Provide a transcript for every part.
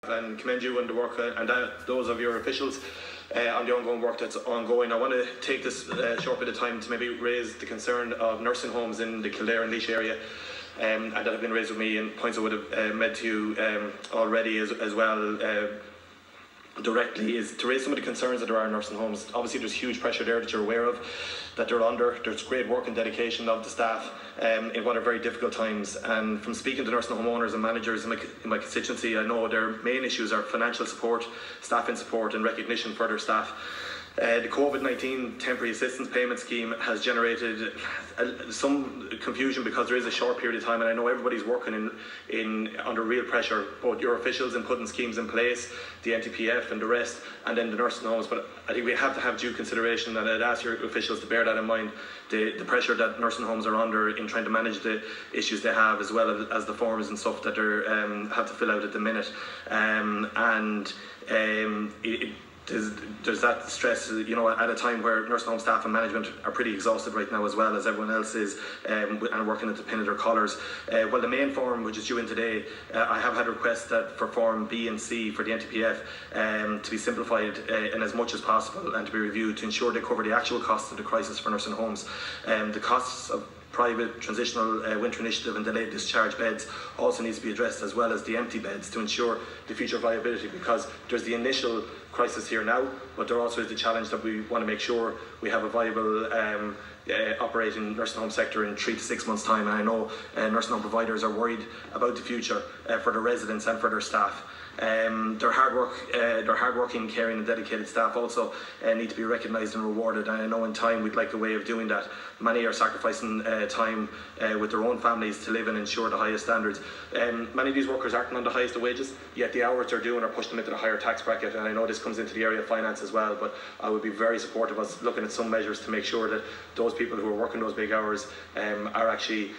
and commend you on the work and those of your officials on the ongoing work that's ongoing. I want to take this short bit of time to maybe raise the concern of nursing homes in the Kildare and Laois area, and that have been raised with me, and points I would have made to you already as well directly, is to raise some of the concerns that there are in nursing homes. Obviously there's huge pressure there that you're aware of, that they're under. There's great work and dedication of the staff in what are very difficult times, and from speaking to nursing home owners and managers in my constituency, I know their main issues are financial support, staffing support and recognition for their staff. The COVID-19 temporary assistance payment scheme has generated some confusion because there is a short period of time, and I know everybody's working under real pressure, both your officials in putting schemes in place, the NTPF and the rest, and then the nursing homes. But I think we have to have due consideration, and I'd ask your officials to bear that in mind, the pressure that nursing homes are under in trying to manage the issues they have, as well as the forms and stuff that they have to fill out at the minute. There's that stress, you know, at a time where nursing home staff and management are pretty exhausted right now, as well as everyone else is, and working at the pin of their collars. Well, the main form, which is due in today, I have had requests that for Form B and C for the NTPF to be simplified in as much as possible and to be reviewed to ensure they cover the actual costs of the crisis for nursing homes. The costs of private transitional winter initiative and delayed discharge beds also needs to be addressed, as well as the empty beds, to ensure the future viability, because there's the initial crisis here now, but there also is the challenge that we want to make sure we have a viable operating nursing home sector in 3 to 6 months' time. And I know nursing home providers are worried about the future for their residents and for their staff. Their hard-working, caring and dedicated staff also need to be recognised and rewarded, and I know in time we'd like a way of doing that. Many are sacrificing time with their own families to live and ensure the highest standards. Many of these workers aren't on the highest of wages, yet the hours they're doing are pushing them into the higher tax bracket, and I know this comes into the area of finance as well, but I would be very supportive of us looking at some measures to make sure that those people who are working those big hours are actually,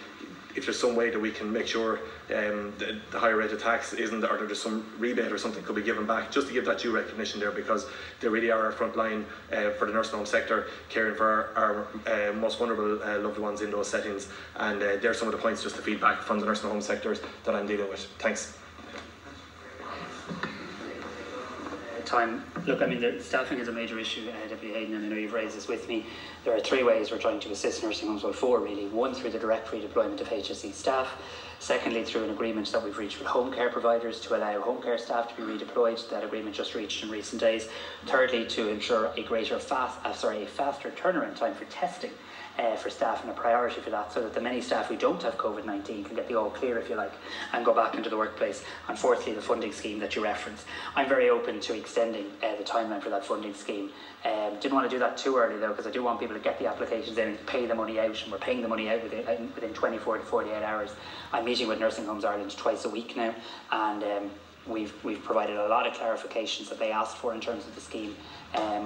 if there's some way that we can make sure the higher rate of tax isn't, or there's some rebate or something could be given back, just to give that due recognition there, because they really are our front line for the nursing home sector, caring for our most vulnerable loved ones in those settings. And there's some of the points just to feedback from the nursing home sectors that I'm dealing with. Thanks. Look, I mean, the staffing is a major issue, Deputy Hayden, and I know you've raised this with me. There are 3 ways we're trying to assist nursing homes, well 4 really. 1, through the direct redeployment of HSE staff. Secondly, through an agreement that we've reached with home care providers to allow home care staff to be redeployed. That agreement just reached in recent days. Thirdly, to ensure a faster turnaround time for testing for staff, and a priority for that, so that the many staff who don't have COVID-19 can get the all clear, if you like, and go back into the workplace. And fourthly, the funding scheme that you referenced. I'm very open to extending the timeline for that funding scheme. Didn't want to do that too early though, because I do want people to get the applications in and pay the money out, and we're paying the money out within 24 to 48 hours. I'm meeting with Nursing Homes Ireland twice a week now, and we've provided a lot of clarifications that they asked for in terms of the scheme.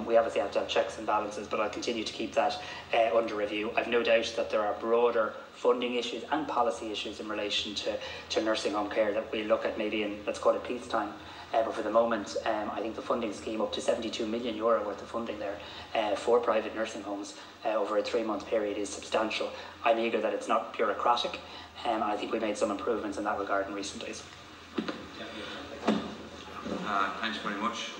We obviously have to have checks and balances, but I'll continue to keep that under review. I've no doubt that there are broader funding issues and policy issues in relation to nursing home care that we look at maybe in, let's call it, peacetime. But for the moment, I think the funding scheme, up to €72 million worth of funding there for private nursing homes over a 3-month period, is substantial. I'm eager that it's not bureaucratic, and I think we made some improvements in that regard in recent days. Thanks very much.